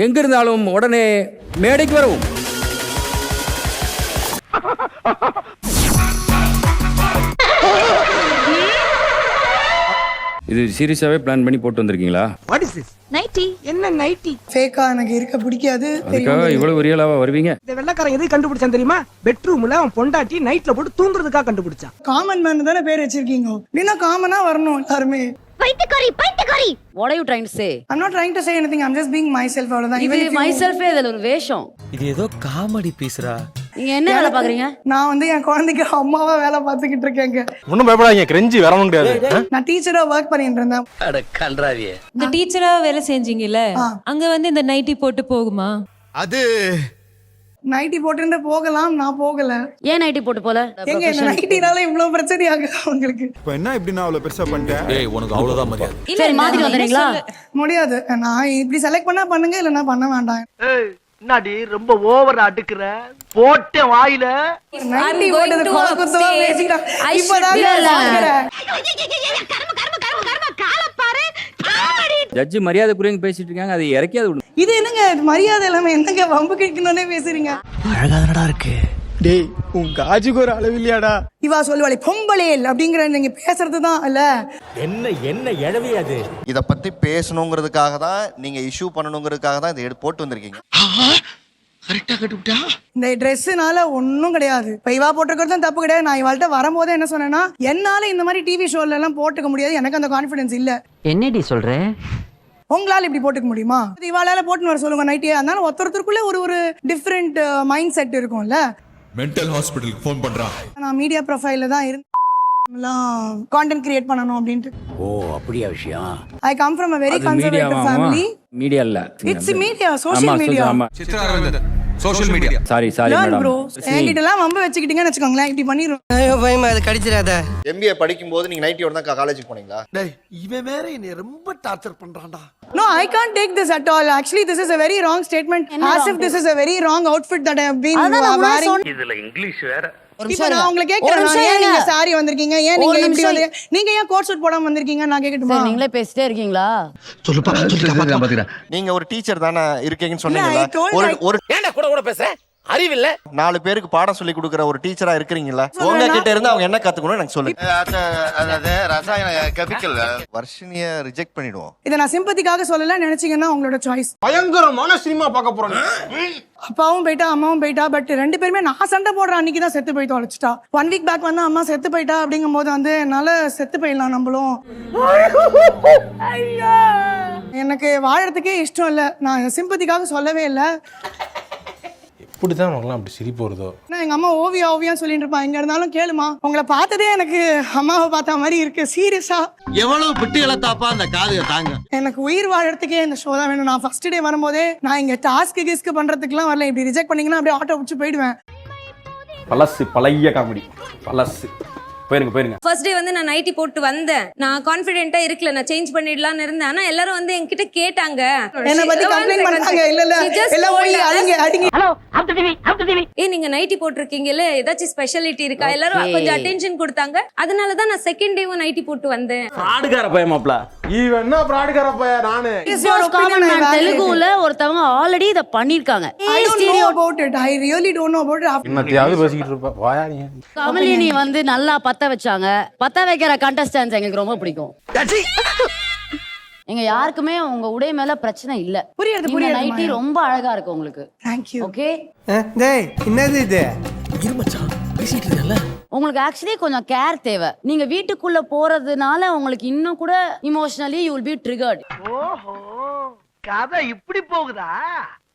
எங்கிருந்தாலும் உடனே மேடைக்கு வரவும். இது சீரியஸாவே பிளான் பண்ணி போட்டு வந்திருக்கீங்களா? What is this? நைட்டி. என்ன நைட்டி? ஃபேக்கா எனக்கு இருக்க பிடிக்காது. அதுக்காக இவ்வளவு ரியலாவா வருவீங்க? இந்த வெள்ளக்காரன் எதுக்கு கண்டுபிடிச்சான் தெரியுமா? பெட்ரூம்ல அவன் பொண்டாட்டி நைட்ல போட்டு தூங்குறதுக்காக கண்டுபிடிச்சான். காமன் மேன் தானே பேர் வச்சிருக்கீங்க. நீனா காமனா வரணும் எல்லாருமே. பைத்தியக்காரி பைத்தியக்காரி. What are you trying to say? I'm not trying to say anything. I'm just being myself. அவ்வளவுதான். இது myself இதுல ஒரு வேஷம். இது ஏதோ காமெடி பீஸ்ரா. நீங்க என்ன வேலை பாக்குறீங்க? நான் வந்து என் குழந்தைக்கு அம்மாவா வேலை பார்த்துக்கிட்டு இருக்கேங்க. ஒண்ணும் பயப்படாதீங்க, கிரெஞ்சி வரவும் கிடையாது. நான் டீச்சரா ஒர்க் பண்ணிட்டு இருந்தேன். அட கன்றாவியே. இந்த டீச்சரா வேலை செஞ்சீங்கல்ல, அங்க வந்து இந்த நைட்டி போட்டு போகுமா? அது நைட்டி போட்டு போகலாம், நான் போகல. ஏன் நைட்டி போட்டு போல? எங்க இந்த நைட்டினால இவ்வளவு பிரச்சனை ஆகுது உங்களுக்கு? இப்போ என்ன இப்படி நான் அவ்வளவு பெருசா பண்ணிட்டேன்? ஏய் உனக்கு அவ்வளவுதான் மரியாதை. சரி மாதிரி வந்துறீங்களா? முடியாது. நான் இப்படி செலக்ட் பண்ணா பண்ணுங்க, இல்லனா பண்ண வேண்டாம். ஏய் என்னடி ரொம்ப ஓவரா அடுக்குற? போட்ட வாயில நைட்டி போட்டது கோகுத்தமா பேசிடா. இப்பதான் பாக்குறேன். ஜட்ஜ் மரியாதை குறைங்க பேசிட்டு இருக்காங்க, அதை இறக்கியாது விடுங்க. இது என்னங்க மரியாதை இல்லாம என்னங்க வம்பு கேட்கணும்னே பேசுறீங்க? அழகாதனடா இருக்கு. டேய் உன் காஜுக்கு ஒரு அளவு இல்லையாடா? இவா சொல்லுவாளே பொம்பளேல் அப்படிங்கிற நீங்க பேசுறது தான் இல்ல. என்ன எழவி அது? இத பத்தி பேசணுங்கிறதுக்காக தான், நீங்க இஷ்யூ பண்ணணுங்கிறதுக்காக தான் இதை போட்டு வந்திருக்கீங்க. கரெக்டா கட்டுட்டா. இந்த ட்ரெஸ்னால ஒன்னும் கிடையாது. இப்ப இவா போட்டுக்கிறதும் தப்பு கிடையாது. நான் இவாள்கிட்ட வரும்போது என்ன சொன்னேன்னா, என்னால இந்த மாதிரி டிவி ஷோல எல்லாம் போட்டுக்க முடியாது, எனக்கு அந்த கான்பிடன்ஸ் இல்ல. என்னடி சொல்ற? உங்களால இப்படி போட்டுக்க முடியுமா? இவாளால போட்டுன்னு வர சொல்லுங்க நைட்டியே. அதனால ஒருத்தருக்குள்ள ஒரு டிஃப்ரெண்ட் மைண்ட் செட் இருக்கும்ல. மென்டல் ஹாஸ்பிடலுக்கு ஃபோன் பண்றா. நான் மீடியா ப்ரொஃபைல்ல தான் கான்டென்ட் கிரியேட் பண்ணனும் அப்படினு. ஓ அப்படியே விஷயம். I come from a very conservative family. Media இல்ல. It's media, social media. Chitra Aravindan social media. Sorry madam. bro. என்கிட்ட எல்லாம் வம்ப வச்சுக்கிட்டீங்கன்னு வெச்சுக்கோங்களே, இப்படி பண்ணிரும். ஐயோ பயமா அது கடிச்சிராத. MBA படிக்கும்போது நீங்க நைட்டியோட தான் காலேஜுக்கு போனீங்களா? டேய் இவன் வேற என்னை ரொம்ப torture பண்றான்டா. No, I can't take this at all. Actually, this is a very wrong statement. As if this is a very wrong outfit that I have been wearing. இதுல இங்கிலீஷ் வேற. இப்போ நான் உங்களை கேக்குறேன், ஏன் நீங்க சாரி வந்திருக்கீங்க? ஏன் நீங்க இப்படி வந்தீங்க? நீங்க ஏன் கோட் சூட் போடாம வந்திருக்கீங்க? நான் கேக்கட்டுமா? நீங்களே பேசிட்டே இருக்கீங்களா? சொல்லுப்பா பாத்துறேன். நீங்க ஒரு டீச்சர் தானே இருக்கீங்கன்னு சொன்னீங்கல்ல. ஒரு ஏன்டா கூட பேச? அறிவில்ல. 4 பேருக்கு பாடம் சொல்லி கொடுக்குற ஒரு டீச்சரா இருக்கீங்கல்ல, உங்ககிட்ட இருந்து அவங்க என்ன கத்துக்கணும் எனக்கு சொல்லுங்க. அதாவது ரசாயன கெமிக்கல் வர்ஷினிய ரிஜெக்ட் பண்ணிடுவோம். இத நான் சிம்பத்திக்காக சொல்லல நினைச்சீங்கன்னா உங்களோட சாய்ஸ். பயங்கரமான சினிமா பார்க்க போறோம். அப்பாவும் போயிட்டா, அம்மாவும் போயிட்டா. பட் 2 பேருமே நான் சண்டை போடுற அன்னைக்கு தான் செத்து போய் தொலைச்சிட்டா. 1 வீக் பேக் வந்து அம்மா செத்து போயிட்டா அப்படிங்கும் போது வந்து என்னால செத்து போயிடலாம் நம்மளும். எனக்கு வாழறதுக்கே இஷ்டம் இல்ல. நான் சிம்பத்திக்காக சொல்லவே இல்ல. இப்படிதான் உனக்கு அப்படி சிரிப்பு வருதோ? நான் எங்க அம்மா ஓவியம் சொல்லிட்டு இருப்பா. எங்க இருந்தாலும் கேளுமா, உங்களை பார்த்ததே எனக்கு அம்மாவை பார்த்த மாதிரி இருக்கு. சீரியஸா எவ்வளவு பிட்டு இழத்தாப்பா அந்த காதுக தாங்க. எனக்கு உயிர் வாழறதுக்கே இந்த ஷோ தான் வேணும். நான் ஃபர்ஸ்ட் டே வரும்போதே நான் இங்க டாஸ்க் பண்றதுக்குலாம் வரல. இப்படி ரிஜெக்ட் பண்ணீங்கன்னா அப்படியே ஆட்டோ பிடிச்சு போயிடுவேன். பழசு பழைய காமெடி பழசு. போயிருங்க. ஃபர்ஸ்ட் டே வந்து நான் நைட்டி போட்டு வந்தேன். நான் கான்ஃபிடென்ட்டா இருக்கல, நான் சேஞ்ச் பண்ணிடலாம்னு இருந்தேன். ஆனா எல்லாரும் வந்து என்கிட்ட கேட்டாங்க, என்ன பத்தி கம்ப்ளைண்ட் பண்ணாங்க. இல்ல எல்லாம் போய் அடிங்க. Hello Abdu TV. நீங்க நைட்டி போட்டுருக்கீங்கல, ஏதாச்சும் ஸ்பெஷாலிட்டி இருக்கா? எல்லாரும் கொஞ்சம் அட்டென்ஷன் கொடுத்தாங்க. அதனால தான் நான் செகண்ட் டேவும் நைட்டி போட்டு வந்தேன். ஃப்ராடுகார பையன் மாப்ள. இவன் என்ன ஃப்ராடுகார பையன்? நானு தெலுங்குல ஒருத்தவங்க ஆல்ரெடி இத பண்ணிருக்காங்க. I don't know about it. I really don't know about it. என்னத்தையாவது பேசிக்கிட்டு இருப்ப. வாயா நீ. கமலினி வந்து நல்லா பத்த வச்சாங்க. பத்த வைக்கிற கண்டஸ்டன்ஸ் எங்களுக்கு ரொம்ப பிடிக்கும். எங்க யாருக்குமே உங்க உடை மேல பிரச்சனை இல்ல. புரியுது. நைட்டி ரொம்ப அழகா இருக்கு உங்களுக்கு. Thank you. ஓகே. டேய் என்னது இது? இருமச்சான் பேசிட்டு இருக்கல. உங்களுக்கு ஆக்சுவலி கொஞ்சம் கேர் தேவை. நீங்க வீட்டுக்குள்ள போறதுனால உங்களுக்கு இன்னும் கூட emotionally you will be triggered. ஓஹோ கதை இப்படி போகுதா?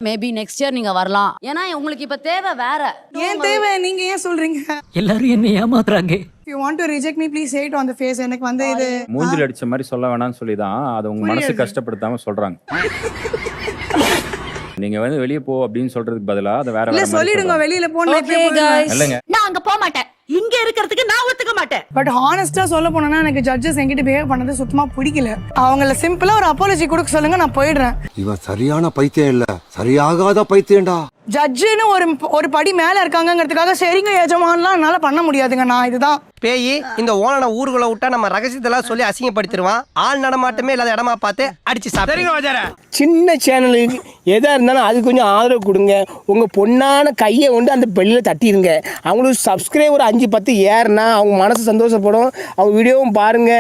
மேபி நெக்ஸ்ட் இயர் நீங்க வரலாம். ஏன்னா உங்களுக்கு இப்ப தேவை வேற. ஏன் தேவை? நீங்க ஏன் சொல்றீங்க? எல்லாரும் என்ன ஏமாத்துறாங்க. If you want to reject me, please say it on the face. எனக்கு வந்து இது மூஞ்சில அடிச்ச மாதிரி சொல்ல வேணாம்னு சொல்லி தான் அது உங்க மனசு கஷ்டப்படுத்தாம சொல்றாங்க. நீங்க வந்து வெளிய போ அப்படினு சொல்றதுக்கு பதிலா அத வேற இல்ல சொல்லிடுங்க, வெளியில போன்னு. இல்லங்க, நான் அங்க போக மாட்டேன். இங்க இருக்கிறதுக்கு நான் ஒத்துக்க மாட்டேன். பட் ஹானஸ்டா சொல்ல போனா எனக்கு ஜட்ஜஸ் என்கிட்ட பிஹேவ் பண்ணது சுத்தமா பிடிக்கல. அவங்கள சிம்பிளா ஒரு அப்பாலஜி கொடுக்க சொல்லுங்க, நான் போயிடுறேன். இவன் சரியான பைத்தியம் இல்ல, சரியாகாத பைத்தியம்டா. ஜட்ஜுன்னு ஒரு படி மேல இருக்காங்கங்கிறதுக்காக சரிங்க எஜமான்லாம் என்னால பண்ண முடியாதுங்க. நான் இதுதான் பேய் இந்த ஓனனை ஊருக்குள்ள விட்டா நம்ம ரகசியத்தெல்லாம் சொல்லி அசிங்கப்படுத்திடுவான். ஆள் நடமாட்டமே இல்லாத இடமா பார்த்து அடிச்சு சாப்பிடுங்க. சின்ன சேனலுக்கு எதா இருந்தாலும் அது கொஞ்சம் ஆதரவு கொடுங்க. உங்க பொண்ணான கையை கொண்டு அந்த பெல்லில தட்டிடுங்க. அவங்களுக்கு சப்ஸ்கிரைபர் 5-10 ஏறுனா அவங்க மனசு சந்தோஷப்படும். அவங்க வீடியோவும் பாருங்க.